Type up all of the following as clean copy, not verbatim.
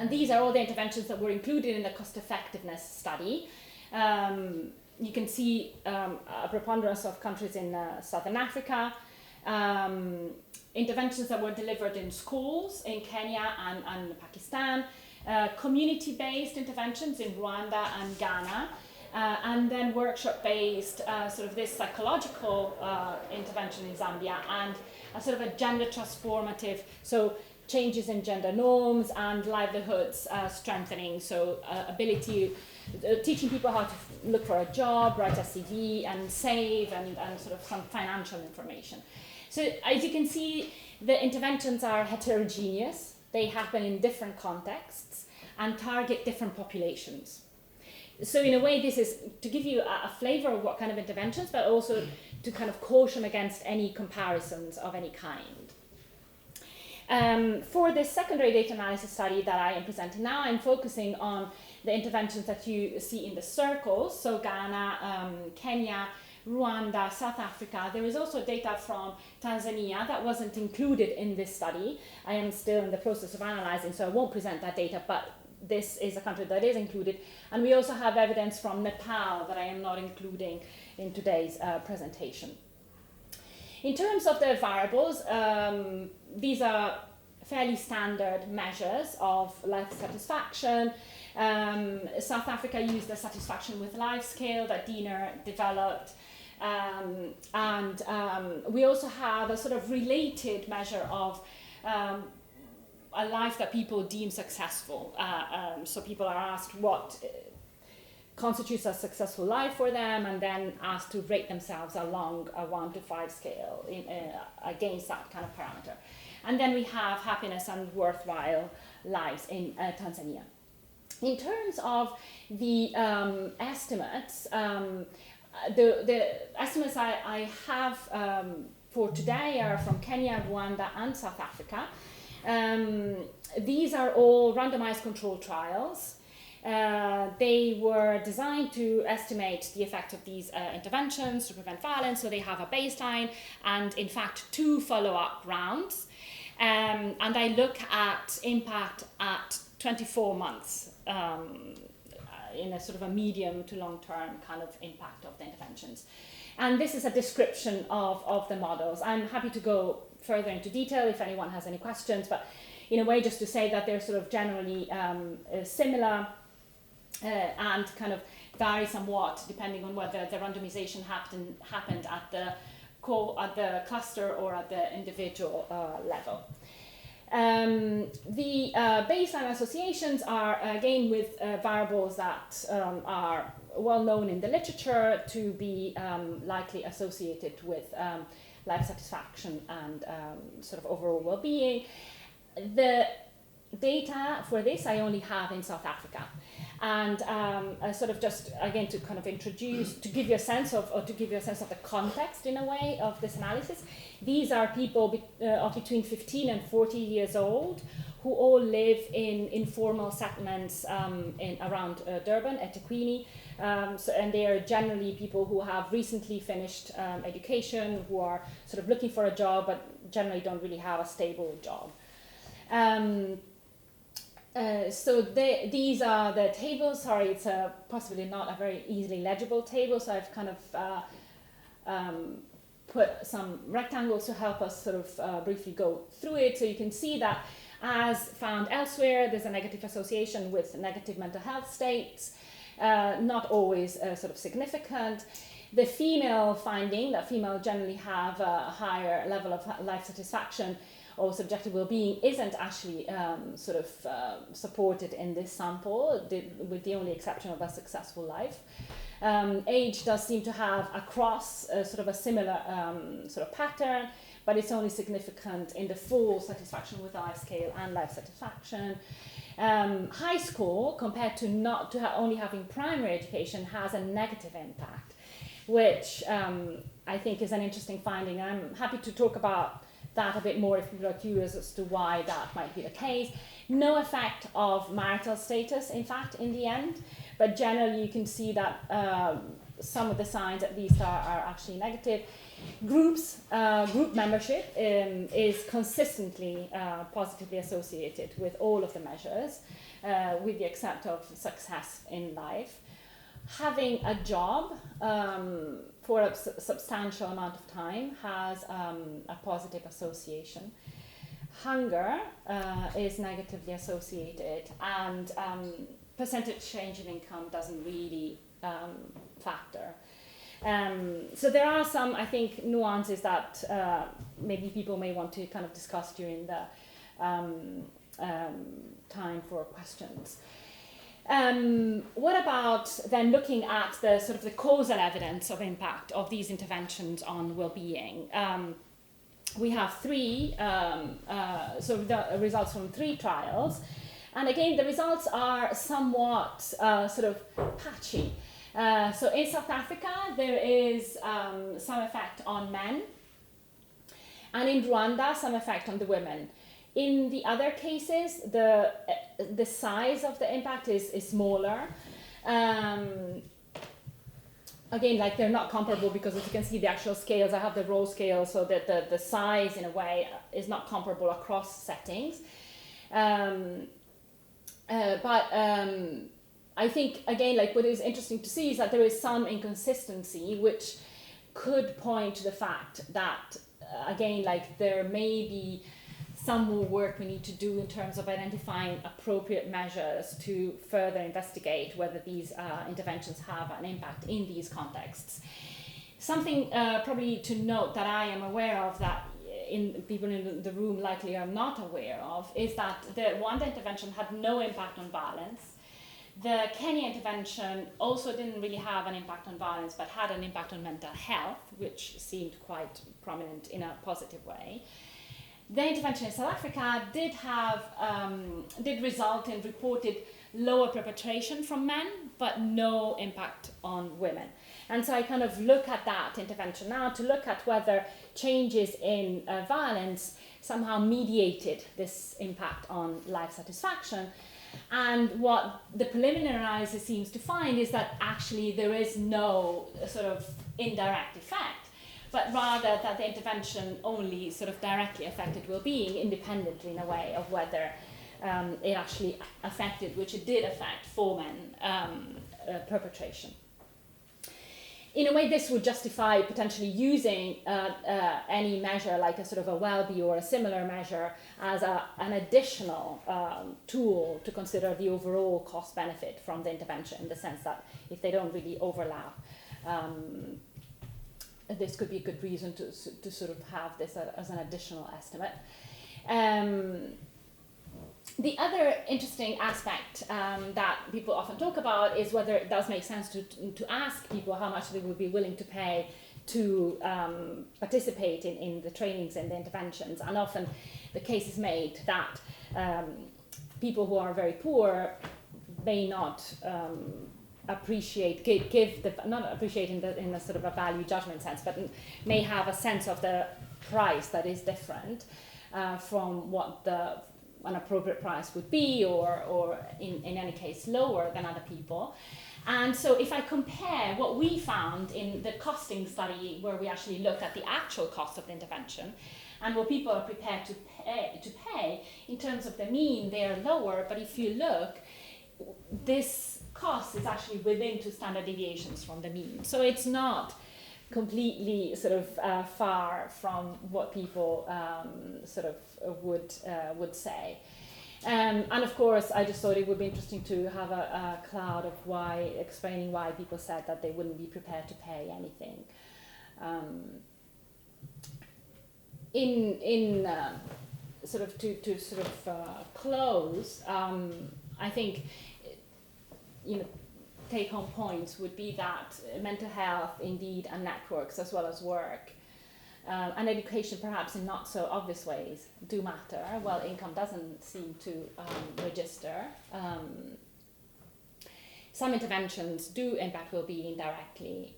And these are all the interventions that were included in the cost effectiveness study. You can see a preponderance of countries in Southern Africa, interventions that were delivered in schools in Kenya and Pakistan, community-based interventions in Rwanda and Ghana, and then workshop-based, sort of this psychological intervention in Zambia, and a sort of a gender transformative, so changes in gender norms and livelihoods strengthening, so ability, teaching people how to look for a job, write a CV, and save, and sort of some financial information. So as you can see, the interventions are heterogeneous. They happen in different contexts and target different populations. So in a way, this is to give you a flavor of what kind of interventions, but also to kind of caution against any comparisons of any kind. For this secondary data analysis study that I am presenting now, I'm focusing on the interventions that you see in the circles, so Ghana, Kenya, Rwanda, South Africa. There is also data from Tanzania that wasn't included in this study. I am still in the process of analyzing, so I won't present that data, but this is a country that is included. And we also have evidence from Nepal that I am not including in today's presentation. In terms of the variables, these are fairly standard measures of life satisfaction. South Africa used the satisfaction with life scale that Diener developed. And we also have a sort of related measure of a life that people deem successful. So people are asked what constitutes a successful life for them, and then asked to rate themselves along a 1 to 5 scale against that kind of parameter. And then we have happiness and worthwhile lives in Tanzania. In terms of the estimates, the estimates I have for today are from Kenya, Rwanda, and South Africa. These are all randomized controlled trials. They were designed to estimate the effect of these interventions to prevent violence, so they have a baseline and, in fact, 2 follow-up rounds. And I look at impact at 24 months in a sort of a medium to long-term kind of impact of the interventions. And this is a description of the models. I'm happy to go further into detail if anyone has any questions, but in a way just to say that they're sort of generally similar and kind of vary somewhat depending on whether the randomization happened at the cluster or at the individual level. The baseline associations are again with variables that are well known in the literature to be likely associated with life satisfaction and sort of overall well-being. The data for this I only have in South Africa. And sort of just again to kind of introduce, to give you a sense of the context in a way of this analysis. These are people of between 15 and 40 years old who all live in informal settlements around Durban, eThekwini. And they are generally people who have recently finished education, who are sort of looking for a job, but generally don't really have a stable job. So these are the tables. Sorry, it's possibly not a very easily legible table, so I've kind of put some rectangles to help us sort of briefly go through it. So you can see that, as found elsewhere, there's a negative association with negative mental health states, not always sort of significant. The female finding that female generally have a higher level of life satisfaction or subjective well-being isn't actually sort of supported in this sample, with the only exception of a successful life. Age does seem to have across sort of a similar sort of pattern, but it's only significant in the full satisfaction with life scale and life satisfaction. High school, compared to only having primary education, has a negative impact, which I think is an interesting finding. I'm happy to talk about that a bit more if people are curious as to why that might be the case. No effect of marital status, in fact, in the end, but generally you can see that some of the signs at least are actually negative. Group membership is consistently positively associated with all of the measures, with the exception of success in life. Having a job for a substantial amount of time has a positive association. Hunger is negatively associated, and percentage change in income doesn't really factor. So there are some, I think, nuances that maybe people may want to kind of discuss during the time for questions. What about then looking at the sort of the causal evidence of impact of these interventions on well-being? We have three, so the results from 3 trials. And again, the results are somewhat sort of patchy. So in South Africa, there is some effect on men. And in Rwanda, some effect on the women. In the other cases, the size of the impact is smaller. Again, like they're not comparable because if you can see the actual scales, I have the raw scale, so that the size in a way is not comparable across settings. But I think, again, like what is interesting to see is that there is some inconsistency which could point to the fact that, again, like there may be some more work we need to do in terms of identifying appropriate measures to further investigate whether these interventions have an impact in these contexts. Something probably to note that I am aware of that people in the room likely are not aware of is that the Rwanda intervention had no impact on violence. The Kenya intervention also didn't really have an impact on violence, but had an impact on mental health, which seemed quite prominent in a positive way. The intervention in South Africa did result in reported lower perpetration from men, but no impact on women. And so I kind of look at that intervention now to look at whether changes in violence somehow mediated this impact on life satisfaction. And what the preliminary analysis seems to find is that actually there is no sort of indirect effect, but rather that the intervention only sort of directly affected well-being independently in a way of whether it actually affected, which it did affect for men, perpetration. In a way, this would justify potentially using any measure like a sort of a Wellbeing or a similar measure as an additional tool to consider the overall cost benefit from the intervention, in the sense that if they don't really overlap, this could be a good reason to sort of have this as an additional estimate. The other interesting aspect that people often talk about is whether it does make sense to ask people how much they would be willing to pay to participate in the trainings and the interventions. And often the case is made that people who are very poor may not not appreciate in a sort of a value judgment sense, but may have a sense of the price that is different from what an appropriate price would be, or in any case lower than other people. And so if I compare what we found in the costing study, where we actually looked at the actual cost of the intervention and what people are prepared to pay in terms of the mean, they are lower. But if you look, this cost is actually within 2 standard deviations from the mean. So it's not completely sort of far from what people sort of would say. And of course, I just thought it would be interesting to have a cloud of explaining why people said that they wouldn't be prepared to pay anything. Sort of to sort of close, I think, take-home points would be that mental health, indeed, and networks as well as work and education, perhaps in not so obvious ways, do matter. Well, income doesn't seem to register. Some interventions do impact well-being directly,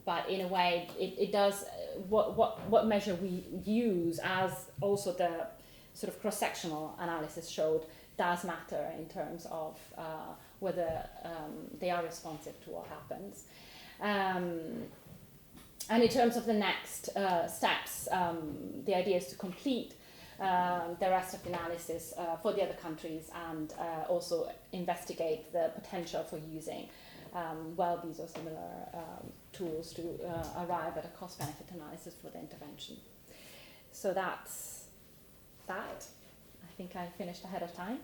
but in a way, it does. What measure we use, as also the sort of cross-sectional analysis showed, does matter in terms of whether they are responsive to what happens. And in terms of the next steps, the idea is to complete the rest of the analysis for the other countries and also investigate the potential for using Wellbees or similar tools to arrive at a cost-benefit analysis for the intervention. So that's that. I think I finished ahead of time.